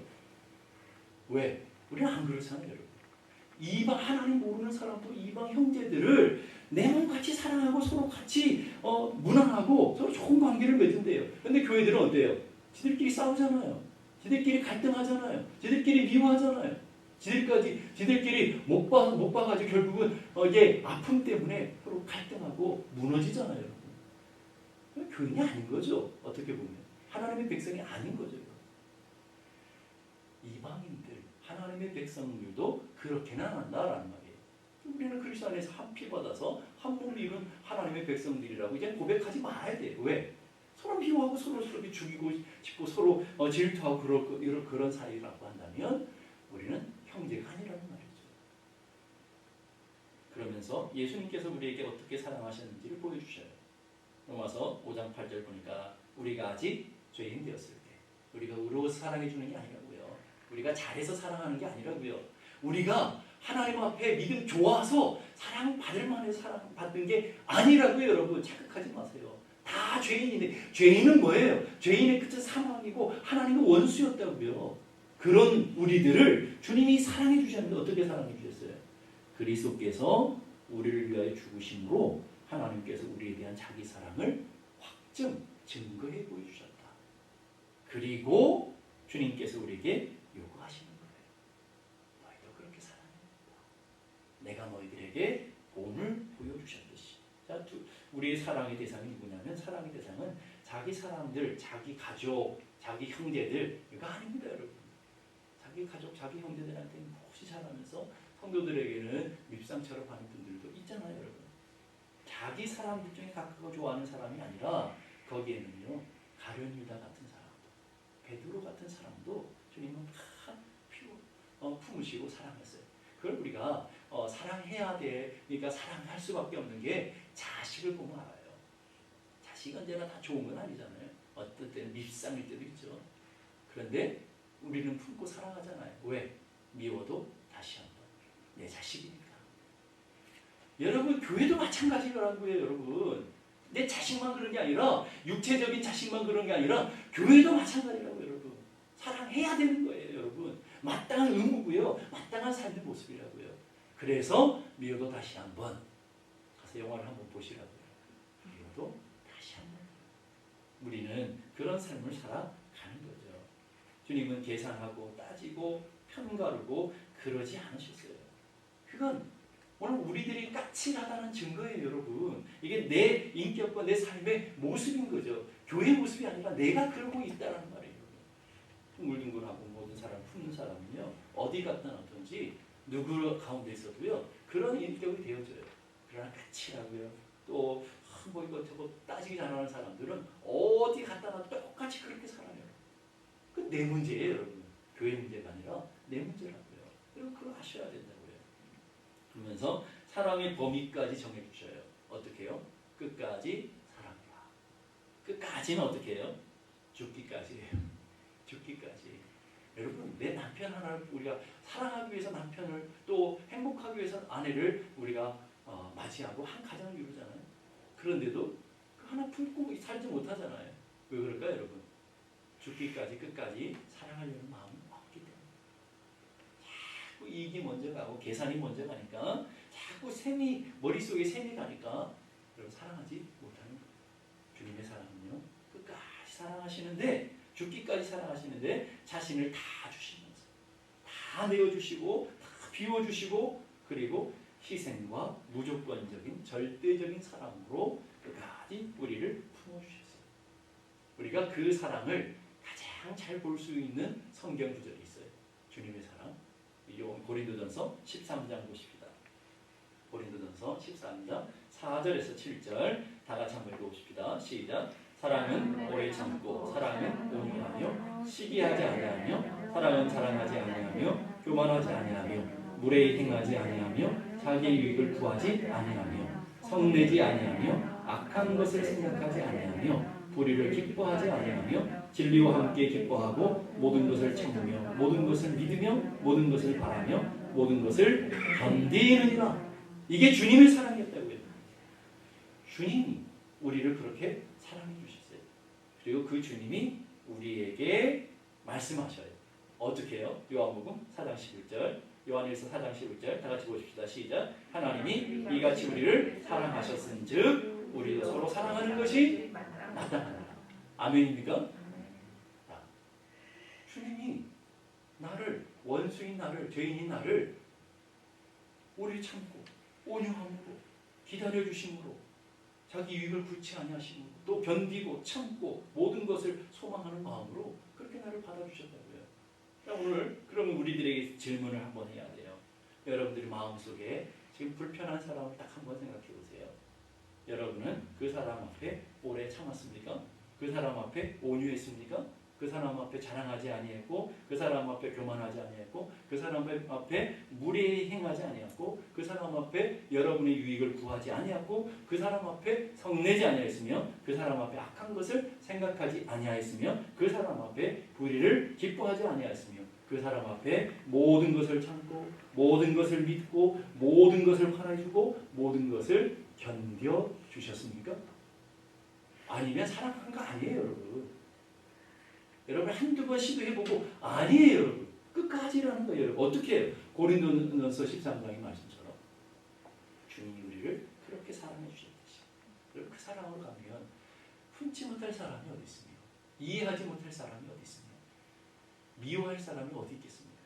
왜? 우리는 안 그렇잖아요, 여러분. 이방 하나님 모르는 사람도 이방 형제들을 내 몸같이 사랑하고 서로 같이 무난하고 서로 좋은 관계를 맺은대요. 그런데 교회들은 어때요? 지들끼리 싸우잖아요. 지들끼리 갈등하잖아요. 지들끼리 미워하잖아요. 지들끼리 못 봐가지고 결국은 이게 아픔 때문에 서로 갈등하고 무너지잖아요, 여러분. 교인이 아닌 거죠. 어떻게 보면 하나님의 백성이 아닌 거죠. 이방인들, 하나님의 백성들도 그렇게는 안 한다라는 말이에요. 우리는 그리스도 안에서 한 피 받아서 한 몸을 이룬 하나님의 백성들이라고 이제 고백하지 말아야 돼요. 왜? 서로 미워하고 서로 죽이고 싶고 서로 질투하고 그런 사이라고 한다면 우리는 형제가 아니라는 말이죠. 그러면서 예수님께서 우리에게 어떻게 사랑하셨는지를 보여주셔요. 로마서 5장 8절 보니까 우리가 아직 죄인 되었을 때 우리가 의로워서 사랑해 주는 게 아니라고요. 우리가 잘해서 사랑하는 게 아니라고요. 우리가 하나님 앞에 믿음 좋아서 사랑받을 만해서 사랑받는 게 아니라고요. 여러분 착각하지 마세요. 다 죄인인데 죄인은 뭐예요? 죄인의 끝은 사망이고 하나님은 원수였다고요. 그런 우리들을 주님이 사랑해 주셨는데 어떻게 사랑해 주셨어요? 그리스도께서 우리를 위하여 죽으심으로 하나님께서 우리에 대한 자기 사랑을 증거해 보여주셨다. 그리고 주님께서 우리에게 요구하시는 거예요. 너희도 그렇게 살아야 된다. 내가 너희들에게 본을 보여주셨듯이. 자, 우리의 사랑의 대상이 누구냐면 사랑의 대상은 자기 사람들, 자기 가족, 자기 형제들 이거 아닙니다, 여러분. 자기 가족, 자기 형제들한테 몹시 잘하면서 성도들에게는 밉상처럼 하는 분들도 있잖아요, 여러분. 자기 사람들 중에 가까워 좋아하는 사람이 아니라 거기에는요 가룟 유다 같은 사람도, 베드로 같은 사람도 주님은 다 품으시고 사랑했어요. 그걸 우리가 사랑해야 돼. 그러니까 사랑할 수밖에 없는 게 자식을 보면 알아요. 자식은 언제나 다 좋은 건 아니잖아요. 어떤 때는 밉상일 때도 있죠. 그런데 우리는 품고 사랑하잖아요. 왜? 미워도 다시 한번 내 자식이니까. 여러분 교회도 마찬가지라고요. 여러분 내 자식만 그런 게 아니라 육체적인 자식만 그런 게 아니라 교회도 마찬가지라고요. 여러분 사랑해야 되는 거예요. 여러분 마땅한 의무고요. 마땅한 삶의 모습이라고요. 그래서 미워도 다시 한번 가서 영화를 한번 보시라고요. 미워도 다시 한번. 우리는 그런 삶을 살아가는 거죠. 주님은 계산하고 따지고 편가르고 그러지 않으셨어요. 그건 오늘 우리들이 까칠하다는 증거예요, 여러분. 이게 내 인격과 내 삶의 모습인 거죠. 교회 모습이 아니라 내가 그러고 있다는 말이에요. 둥글둥글하고 모든 사람 품는 사람은요 어디 갔다 놨든지 누구 가운데 있어도요 그런 인격이 되어져요. 그러나 까칠하고요 또 뭐 이것저것 따지기 잘하는 사람들은 어디 갖다 놔도 똑같이 그렇게 살아요. 그 내 문제예요, 여러분. 교회 문제가 아니라 내 문제라고요. 그리고 그걸 아셔야 된다고요. 그러면서 사랑의 범위까지 정해주셔요. 어떻게 해요? 끝까지 사랑해라. 끝까지는 어떻게 해요? 죽기까지예요. 죽기까지. 여러분 내 남편 하나를 우리가 사랑하기 위해서 남편을 또 행복하기 위해서 아내를 우리가 맞이하고 한 가정을 이루잖아요. 그런데도 그 하나 품고 살지 못하잖아요. 왜 그럴까요, 여러분? 죽기까지 끝까지 사랑하려는 마음이 없기 때문에. 자꾸 이익이 먼저 가고 계산이 먼저 가니까 자꾸 머릿속에 셈이 가니까 여러분 사랑하지 못하는 거예요. 주님의 사랑은요 끝까지 사랑하시는데 죽기까지 사랑하시는데 자신을 다 주시면서 다 내어주시고 다 비워주시고 그리고 희생과 무조건적인 절대적인 사랑으로 끝까지 우리를 품어주셨어요. 우리가 그 사랑을 가장 잘 볼 수 있는 성경 구절이 있어요. 주님의 사랑. 고린도전서 13장 보십시다. 고린도전서 13장 4절에서 7절 다 같이 한번 읽어봅시다. 시작. 사랑은 오래 참고 사랑은 온유하며 시기하지 아니하며 사랑은 자랑하지 아니하며 교만하지 아니하며 무례히 행하지 아니하며 자기 유익을 구하지 아니하며 성내지 아니하며 악한 것을 생각하지 아니하며 불의를 기뻐하지 아니하며 진리와 함께 기뻐하고 모든 것을 참으며 모든 것을 믿으며 모든 것을 바라며 모든 것을 견디느니라. 이게 주님의 사랑이었다고요. 주님이 우리를 그렇게 사랑해 주셨어요. 그리고 그 주님이 우리에게 말씀하셔요. 어떻게 해요? 요한복음 4장 11절 요한일서 4장 11절 다 같이 보십시다. 시작. 하나님이 이같이 우리를 사랑하셨은즉 우리도 서로 사랑하는 것이 마땅하다. 아멘입니까? 주님이 나를 원수인 나를 죄인인 나를 오래 참고 온유함으로 기다려주심으로 자기 유익을 구치 아니하심으로 또 견디고 참고 모든 것을 소망하는 마음으로 그렇게 나를 받아주셨다고요. 오늘 그러면 우리들에게 질문을 한번 해야 돼요. 여러분들의 마음속에 지금 불편한 사람을 딱 한번 생각해 보세요. 여러분은 그 사람 앞에 오래 참았습니까? 그 사람 앞에 온유했습니까? 그 사람 앞에 자랑하지 아니했고 그 사람 앞에 교만하지 아니했고 그 사람 앞에 무례히 행하지 아니했고 그 사람 앞에 여러분의 유익을 구하지 아니했고 그 사람 앞에 성내지 아니했으며 그 사람 앞에 악한 것을 생각하지 아니했으며 그 사람 앞에 불의를 기뻐하지 아니했으며 그 사람 앞에 모든 것을 참고 모든 것을 믿고 모든 것을 바라주고 모든 것을 견뎌 주셨습니까? 아니면 사랑한 거 아니에요, 여러분. 여러분 한두 번 시도해보고 아니에요, 여러분. 끝까지라는 거예요, 여러분. 어떻게 해요? 고린도전서 13장의 말씀처럼 주님이 우리를 그렇게 사랑해 주셨듯이 그리고 그 사랑으로 가면 품지 못할 사람이 어디 있으며 이해하지 못할 사람이 어디 있으며 미워할 사람이 어디 있겠습니까?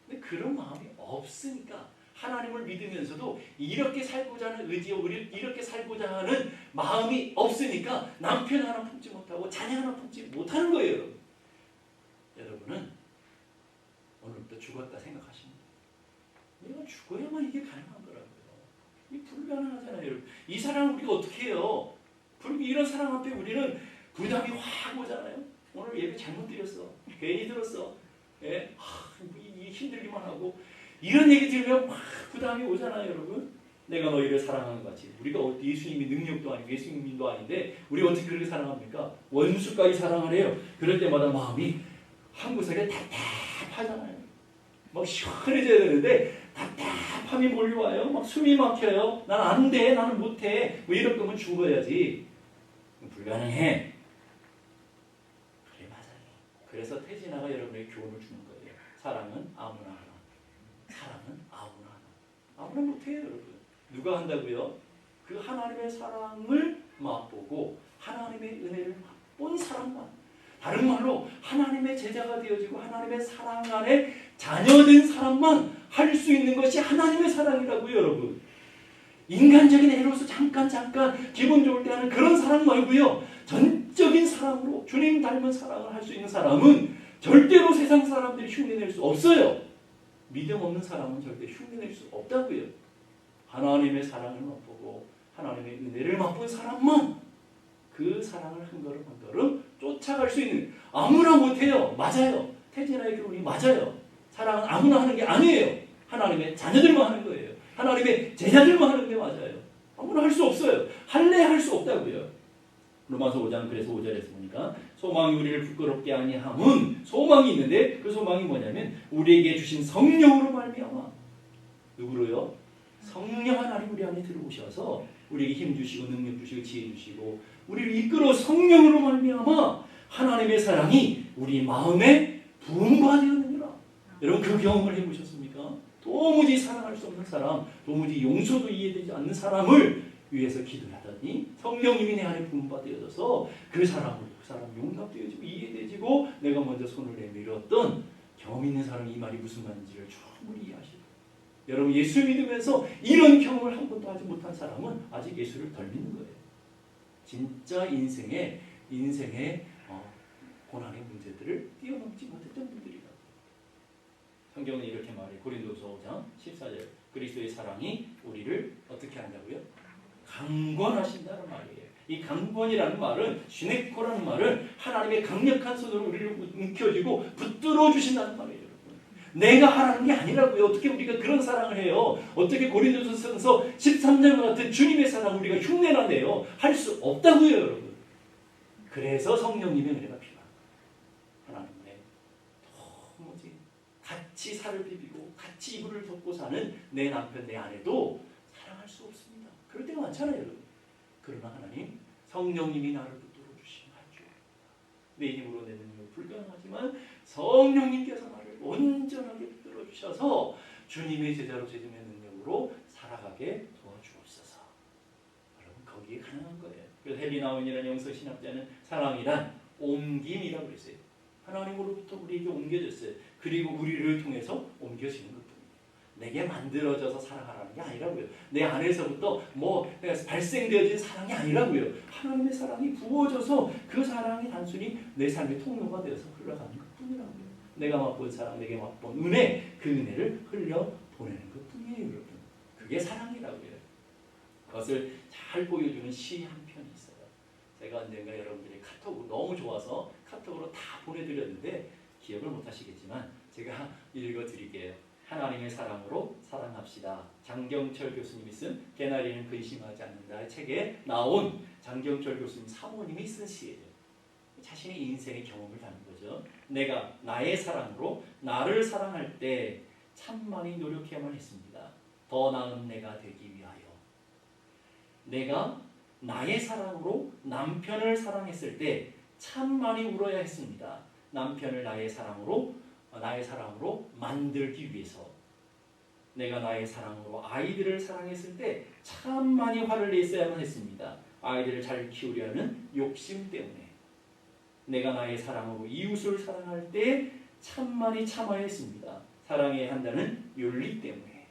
근데 그런 마음이 없으니까 하나님을 믿으면서도 이렇게 살고자 하는 의지와 이렇게 살고자 하는 마음이 없으니까 남편 하나 품지 못하고 자녀 하나 품지 못하는 거예요. 여러분. 여러분은 오늘부터 죽었다 생각하십니다. 내가 죽어야만 이게 가능한 거라고요. 이 불가능하잖아요. 여러분. 이 사랑을 우리가 어떻게 해요? 이런 사랑 앞에 우리는 부담이 확 오잖아요. 오늘 예배 잘못 드렸어. 괜히 들었어. 예? 힘들기만 하고 이런 얘기 들으면 막 부담이 오잖아요. 여러분. 내가 너희를 사랑하는 것 같이. 우리가 예수님이 능력도 아니고 예수님도 아닌데 우리가 어떻게 그렇게 사랑합니까? 원수까지 사랑을 해요. 그럴 때마다 마음이 한 구석에 답답하잖아요. 막 시원해져야 되는데 답답함이 몰려와요. 막 숨이 막혀요. 난 안 돼. 나는 못해. 뭐 이럴 거면 죽어야지. 불가능해. 그래 맞아요. 그래서 태진아가 여러분에게 교훈을 주는 거예요. 사랑은 아무나 하나. 사랑은 아무나 하나. 아무나 못해요 여러분. 누가 한다고요? 그 하나님의 사랑을 맛보고 하나님의 은혜를 맛본 사람만. 다른 말로 하나님의 제자가 되어지고 하나님의 사랑 안에 자녀된 사람만 할 수 있는 것이 하나님의 사랑이라고요 여러분. 인간적인 애로서 잠깐 기분 좋을 때 하는 그런 사랑 말고요. 전적인 사랑으로 주님 닮은 사랑을 할 수 있는 사람은 절대로 세상 사람들이 흉내낼 수 없어요. 믿음 없는 사람은 절대 흉내낼 수 없다고요. 하나님의 사랑을 맛보고 하나님의 은혜를 맛본 사람만 그 사랑을 한 걸음 한 걸음 쫓아갈 수 있는. 아무나 못해요. 맞아요. 태진아의 교훈이 맞아요. 사랑은 아무나 하는 게 아니에요. 하나님의 자녀들만 하는 거예요. 하나님의 제자들만 하는 게 맞아요. 아무나 할 수 없어요. 할래 할 수 없다고요. 로마서 5장 그래서 5절에서 보니까 소망이 우리를 부끄럽게 아니함은 소망이 있는데 그 소망이 뭐냐면 우리에게 주신 성령으로 말미암아. 누구로요? 성령 하나님 우리 안에 들어오셔서 우리에게 힘 주시고 능력 주시고 지혜 주시고 우리를 이끌어 성령으로 말미암아 하나님의 사랑이 우리 마음에 부음받으느니라. 여러분 그 경험을 해보셨습니까? 도무지 사랑할 수 없는 사람, 도무지 용서도 이해되지 않는 사람을 위해서 기도하더니 성령님이 내 안에 부음받아져서 그 사람 용납되어지고 이해되지고 내가 먼저 손을 내밀었던 경험 있는 사람이 이 말이 무슨 말인지를 충분히 이해하시고. 여러분 예수 믿으면서 이런 경험을 한 번도 하지 못한 사람은 아직 예수를 덜 믿는 거예요. 진짜 인생의 고난의 문제들을 뛰어넘지 못했던 분들이다. 성경은 이렇게 말해요. 고린도서 5장 14절 그리스도의 사랑이 우리를 어떻게 한다고요? 강권하신다는 말이에요. 이 강권이라는 말은 슈네코라는 말은 하나님의 강력한 손으로 우리를 움켜쥐고 붙들어 주신다는 말이에요. 여러분. 내가 하라는 게 아니라고요. 어떻게 우리가 그런 사랑을 해요? 어떻게 고린도서서 13장 같은 주님의 사랑을 우리가 흉내나 내요? 할 수 없다고요. 여러분. 그래서 성령님의 은혜가 필요합니다. 하나님의 도무지 같이 살을 비비고 같이 이불을 덮고 사는 내 남편 내 아내도 사랑할 수 없습니다. 그럴 때가 많잖아요. 여러분. 그러나 하나님 성령님이 나를 붙들어 주시면 할줄 내 힘으로 내 능력은 불가능하지만 성령님께서 나를 온전하게 붙들어 주셔서 주님의 제자로 제심의 능력으로 살아가게 도와주옵소서. 여러분 거기에 가능한 거예요. 그래서 헬리나온이라는 영서 신학자는 사랑이란 옮김이라고 그랬어요. 하나님으로부터 우리에게 옮겨졌어요. 그리고 우리를 통해서 옮겨지는 것뿐이에요. 내게 만들어져서 사랑하라는 게 아니라고요. 내 안에서부터 발생되어진 사랑이 아니라고요. 하나님의 사랑이 부어져서 그 사랑이 단순히 내 삶의 통로가 되어서 흘러가는 것뿐이라고요. 내가 맛본 사랑, 내게 맛본 은혜, 그 은혜를 흘려보내는 것뿐이에요. 여러분. 그게 사랑이라고요. 그것을 잘 보여주는 시 한 편이 있어요. 제가 언젠가 여러분들이 카톡으로 너무 좋아서 카톡으로 다 보내드렸는데 기억을 못하시겠지만 제가 읽어드릴게요. 하나님의 사랑으로 사랑합시다. 장경철 교수님이 쓴 개나리는 근심하지 않는다의 책에 나온 장경철 교수님 사모님이 쓴 시예요. 자신의 인생의 경험을 담은 거죠. 내가 나의 사랑으로 나를 사랑할 때 참 많이 노력해야만 했습니다. 더 나은 내가 되기 위하여. 내가 나의 사랑으로 남편을 사랑했을 때 참 많이 울어야 했습니다. 남편을 나의 사랑으로 만들기 위해서. 내가 나의 사랑으로 아이들을 사랑했을 때 참 많이 화를 냈어야만 했습니다. 아이들을 잘 키우려는 욕심 때문에. 내가 나의 사랑으로 이웃을 사랑할 때 참만이 참아야 했습니다. 사랑해야 한다는 윤리 때문에.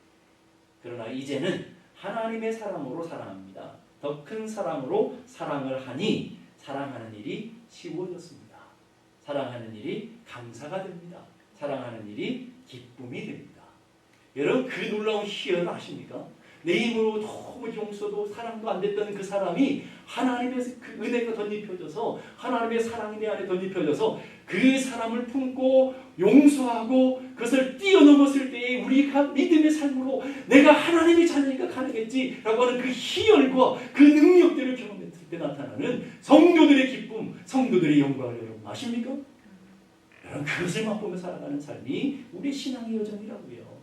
그러나 이제는 하나님의 사랑으로 사랑합니다. 더 큰 사랑으로 사랑을 하니 사랑하는 일이 쉬워졌습니다. 사랑하는 일이 감사가 됩니다. 사랑하는 일이 기쁨이 됩니다. 여러분 그 놀라운 희열을 아십니까? 내 힘으로 너무 용서도 사랑도 안 됐던 그 사람이 하나님의 그 은혜가 덧입혀져서 하나님의 사랑이 내 안에 덧입혀져서 그 사람을 품고 용서하고 그것을 뛰어넘었을 때에 우리가 믿음의 삶으로 내가 하나님의 자녀니까 가능했지라고 하는 그 희열과 그 능력들을 경험했을 때 나타나는 성도들의 기쁨, 성도들의 영광을 여러분 아십니까? 여러분 그것을 맛보며 살아가는 삶이 우리 신앙의 여정이라고요.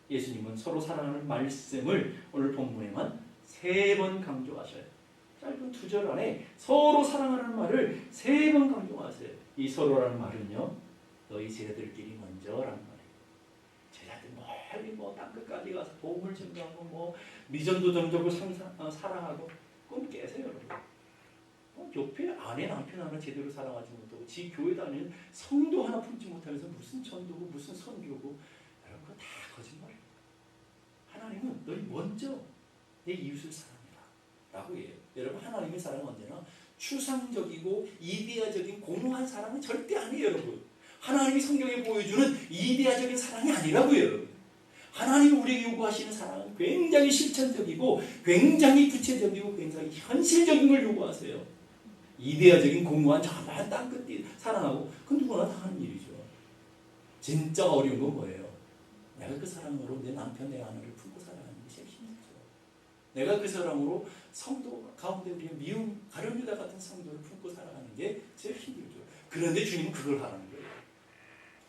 예수님은 서로 사랑하는 말씀을 오늘 본문에만 3번 강조하셔요. 짧은 2절 안에 서로 사랑하는 말을 3번 강조하세요. 이 서로라는 말은요, 너희 제자들끼리 먼저라는 말이에요. 제자들 멀리 땅끝까지 가서 복음을 전가하고 미전도 정적을 사랑하고 그건 깨세요, 여러분. 옆에 아내 남편 하나 제대로 사랑하지 못하고 지 교회 다니는 성도 하나 품지 못하면서 무슨 전도고 무슨 선교고 여러분 그거 다 거짓말이에요. 하나님은 너희 먼저 내 이웃을 사랑해라 라고 해요. 여러분 하나님의 사랑은 언제나 추상적이고 이데아적인 공허한 사랑은 절대 아니에요. 여러분 하나님이 성경에 보여주는 이데아적인 사랑이 아니라고요. 여러분 하나님이 우리에게 요구하시는 사랑은 굉장히 실천적이고 굉장히 구체적이고 굉장히 현실적인 걸 요구하세요. 이데아적인 공허한 저만 땅끝 사랑하고 그건 누구나 다 하는 일이죠. 진짜 어려운 건 뭐예요? 내가 그 사랑으로 내 남편 내 아내를 품고 살아가는 게 제일 힘들죠. 내가 그 사랑으로 성도 가운데 우리의 미움 가룟유다 같은 성도를 품고 살아가는 게 제일 힘들죠. 그런데 주님은 그걸 하라는 거예요.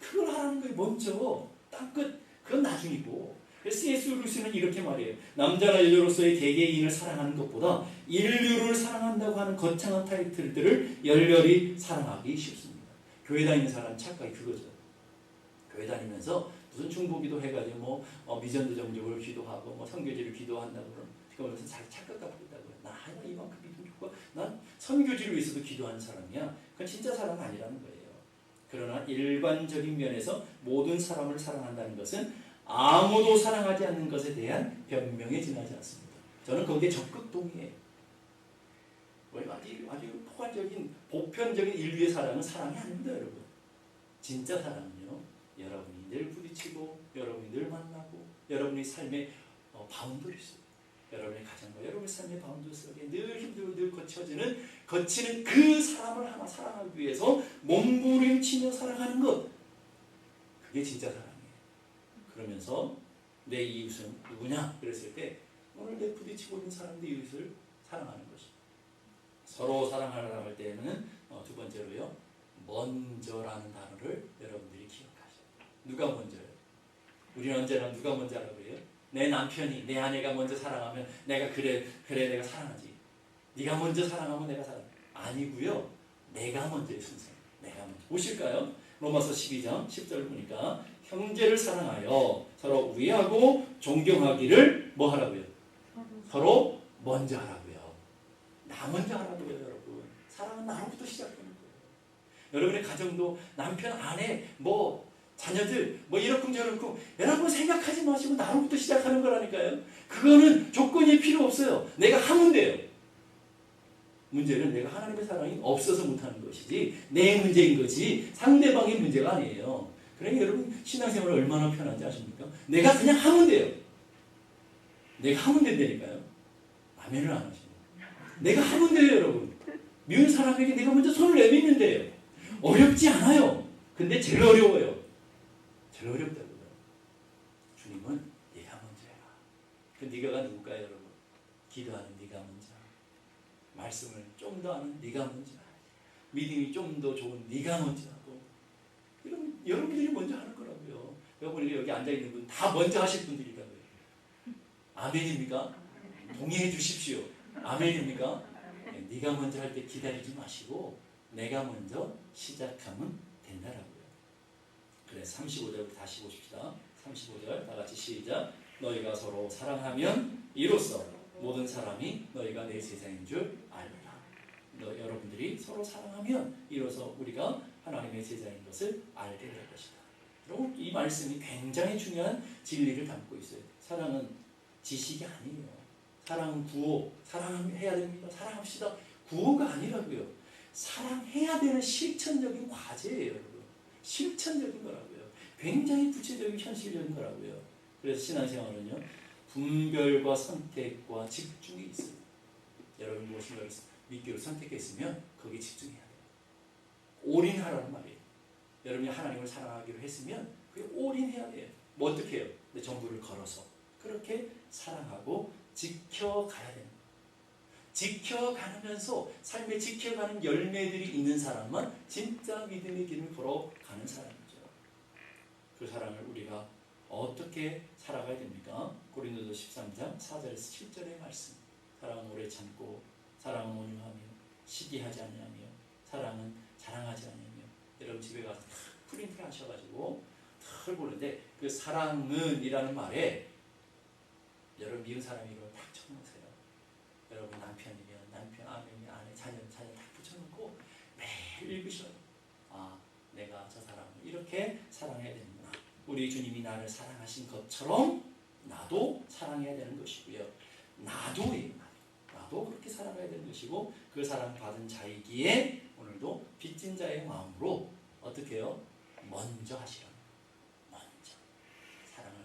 그걸 하라는 거예요. 먼저 땅끝 그건 나중이고. C.S. 루이스는 이렇게 말해요. 남자나 여자로서의 개개인을 사랑하는 것보다 인류를 사랑한다고 하는 거창한 타이틀들을 열렬히 사랑하기 쉽습니다. 교회 다니는 사람 착각이 그거죠. 교회 다니면서 무슨 중보기도 해가지고 미전도 정적을 기도하고 선교지를 기도한다고 그러면서 자기 착각 갖고 있다고요. 나 이만큼 믿음 좋고 난 선교지를 위해서도 기도하는 사람이야. 그건 진짜 사랑은 아니라는 거예요. 그러나 일반적인 면에서 모든 사람을 사랑한다는 것은 아무도 사랑하지 않는 것에 대한 변명에 지나지 않습니다. 저는 거기에 적극 동의해요. 아주 포괄적인 보편적인 인류의 사랑은 사랑이 아닙니다. 여러분 진짜 사랑은요 여러분이 늘 부딪히고 여러분이 늘 만나고 여러분의 삶의 바운더리 속에 여러분의 가정과 여러분의 삶의 바운더리 속에 늘 힘들고 늘 거치는 그 사람을 하나 사랑하기 위해서 몸부림치며 살아가는 것 그게 진짜 사랑이에요. 그러면서 내 이웃은 누구냐? 그랬을 때 오늘 내 부딪히고 있는 사람 내 이웃을 사랑하는 것입니다. 서로 사랑하라고 할 때는 2번째로요. 먼저라는 단어를 여러분들이 기억하셔요. 누가 먼저요? 우리는 언제나 누가 먼저 하라고 해요? 내 남편이 내 아내가 먼저 사랑하면 내가 그래 내가 사랑하지. 네가 먼저 사랑하면 내가 사랑해. 아니고요. 내가 먼저의 순서. 내가 먼저. 보실까요? 로마서 12장 10절 보니까 형제를 사랑하여 서로 위하고 존경하기를 뭐 하라고요? 서로 먼저 하라고요. 나 먼저 하라고요. 여러분 사랑은 나로부터 시작되는 거예요. 여러분의 가정도 남편 아내 자녀들 이렇고 저렇고 여러분 생각하지 마시고 나로부터 시작하는 거라니까요. 그거는 조건이 필요 없어요. 내가 하면 돼요. 문제는 내가 하나님의 사랑이 없어서 못하는 것이지 내 문제인 거지 상대방의 문제가 아니에요. 그러니까 여러분 신앙생활 얼마나 편한지 아십니까? 내가 그냥 하면 돼요. 내가 하면 된다니까요. 아멘을 안 하시고 내가 하면 돼요. 여러분 미운 사람에게 내가 먼저 손을 내밀면 돼요. 어렵지 않아요. 근데 제일 어려워요. 제일 어렵다고요. 주님은 네가 먼저 해라. 그 네가가 누굴까요? 여러분 기도하는 네가 먼저, 말씀을 좀 더 아는 네가 먼저, 믿음이 좀 더 좋은 네가 먼저 하고 이런 여러분들이 먼저 하는 거라고요. 여러분이 여기 앉아있는 분 다 먼저 하실 분들이라고요. 아멘입니까? 동의해 주십시오. 아멘입니까? 네가 먼저 할 때 기다리지 마시고 내가 먼저 시작하면 된다라고요. 그래 35절 다시 보십시다. 35절 다 같이 시작. 너희가 서로 사랑하면 이로써 모든 사람이 너희가 내 세상인 줄 알리라. 여러분들이 서로 사랑하면 이로써 우리가 하나님의 제자인 것을 알게 될 것이다. 여러분, 이 말씀이 굉장히 중요한 진리를 담고 있어요. 사랑은 지식이 아니에요. 사랑은 구호, 사랑해야 됩니다. 사랑합시다. 구호가 아니라고요. 사랑해야 되는 실천적인 과제예요, 여러분. 실천적인 거라고요. 굉장히 구체적인 현실적인 거라고요. 그래서 신앙생활은요, 분별과 선택과 집중이 있어요. 여러분 무엇인가를 믿기로 선택했으면 거기에 집중해야 돼요. 올인하라는 말이에요. 여러분이 하나님을 사랑하기로 했으면 그게 올인해야 돼요. 뭐 어떻게 해요? 내 전부를 걸어서 그렇게 사랑하고 지켜가야 됩니다. 지켜가면서 삶에 지켜가는 열매들이 있는 사람은 진짜 믿음의 길을 걸어가는 사람이죠. 그 사랑을 우리가 어떻게 살아가야 됩니까? 고린도서 13장 4절에서 7절의 말씀. 사랑은 오래 참고, 사랑은 온유하며, 시기하지 아니하며, 사랑은 자랑하지 아니하며. 여러분 집에 가서 탁 프린트 하셔가지고 탁 보는데 그 사랑은 이라는 말에 여러분 미운 사람이 이걸 탁 쳐놓으세요. 여러분 남편이면 남편, 아내면 아내, 자녀는 자녀 탁 붙여놓고 매일 읽으셔요. 아, 내가 저 사람을 이렇게 사랑해야 되는구나. 우리 주님이 나를 사랑하신 것처럼 나도 사랑해야 되는 것이고요. 나도예요. 나도 그렇게 살아가야 되는 것이고, 그 사랑받은 자이기에 오늘도 빚진 자의 마음으로 어떻게 해요? 먼저 하시라는 거예요. 먼저. 사랑을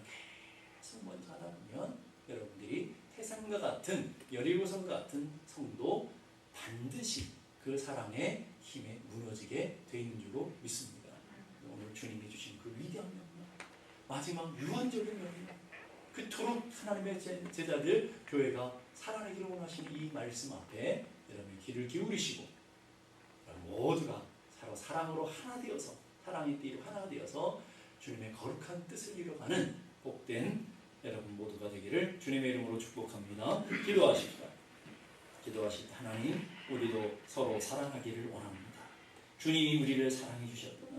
계속 먼저 하다 보면 여러분들이 태산과 같은, 여리고성과 같은 성도 반드시 그 사랑의 힘에 무너지게 돼 있는 줄로 믿습니다. 오늘 주님이 주신 그 위대한 명령, 마지막 유언적인 명령, 그토록 하나님의 제자들, 교회가 살아내기를 원하시는 이 말씀 앞에 여러분의 귀를 기울이시고 모두가 서로 사랑으로 하나 되어서, 사랑의 띠로 하나 되어서 주님의 거룩한 뜻을 이뤄가는 복된 여러분 모두가 되기를 주님의 이름으로 축복합니다. 기도하십시다. 기도하실 때 하나님, 우리도 서로 사랑하기를 원합니다. 주님이 우리를 사랑해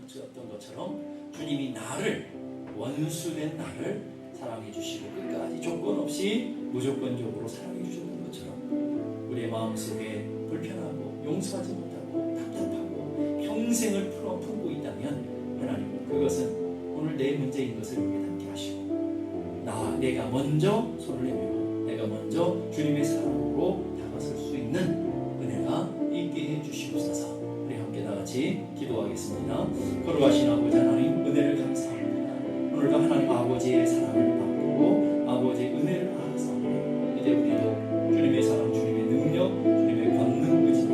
주셨던 것처럼 주님이 나를, 원수된 나를 사랑해 주시고 끝까지 조건 없이 무조건적으로 사랑해 주셨던 것처럼 우리의 마음속에 불편하고 용서하지 못하고 답답하고 평생을 품고 있다면 하나님, 그것은 오늘 내 문제인 것을 여기 담게 하시고 내가 먼저 손을 내밀고 내가 먼저 주님의 사랑으로 다가설 수 있는 은혜가 있게 해주시옵소서. 우리 함께 다같이 기도하겠습니다. 거룩하신 아버지 하나님, 은혜를 감사합니다. 오늘도 하나님 아버지의 사랑을 받고 아버지의 은혜를 받았사오니 이제 우리도 주님의 사랑, 주님의 능력, 주님의 권능 의지로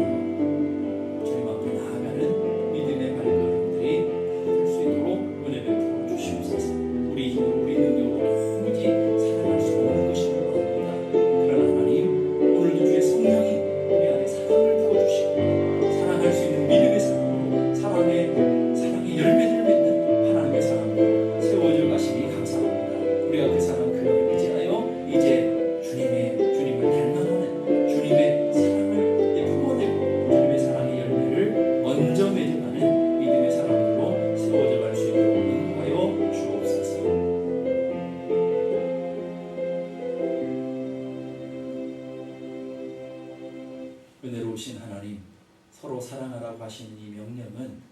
주님 앞에 나아가는 믿음의 발걸음들이 될 수 있도록 은혜 베풀어 주시옵소서. 우리 힘으로, 우리 능력으로 도무지 사랑할 수 없는 것인 것 같습니다. 그러나 하나님, 오늘도 주의 성령이 우리 안에 사랑을 부어주시고 사랑할 수 있는 믿음의 사랑으로 사랑의 열매를 맺는 하나님의 사랑으로 세워져 가시니 감사합니다. 우리가 그 사랑, 그 영을 의지하여 이제 주님을 닮아가는 주님의 사랑을 품어내고 주님의 사랑의 열매를 먼저 맺어가는 믿음의 사랑으로 세워져 갈 수 있도록 인도하여 주옵소서. 은혜로우신 하나님, 서로 사랑하라고 하신 이 명령은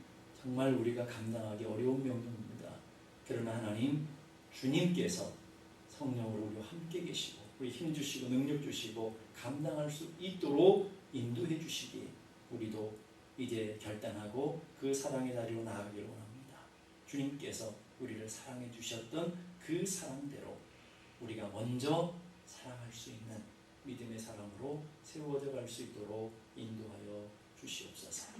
정말 우리가 감당하기 어려운 명령입니다. 그러나 하나님, 주님께서 성령으로 우리와 함께 계시고 우리 힘 주시고 능력 주시고 감당할 수 있도록 인도해 주시기에 우리도 이제 결단하고 그 사랑의 다리로 나아가기를 원합니다. 주님께서 우리를 사랑해 주셨던 그 사랑대로 우리가 먼저 사랑할 수 있는 믿음의 사랑으로 세워져 갈 수 있도록 인도하여 주시옵소서.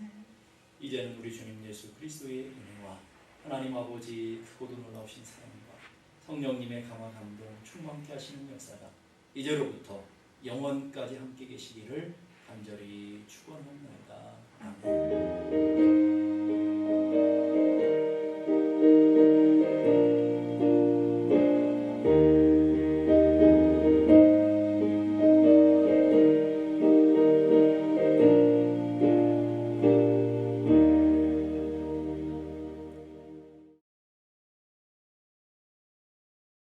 이제는 우리 주님 예수 그리스도의 은혜와 하나님 아버지 크고도 놀라우신 사랑과 성령님의 강화 감동 충만케 하시는 역사가 이제로부터 영원까지 함께 계시기를 간절히 축원합니다. 아멘.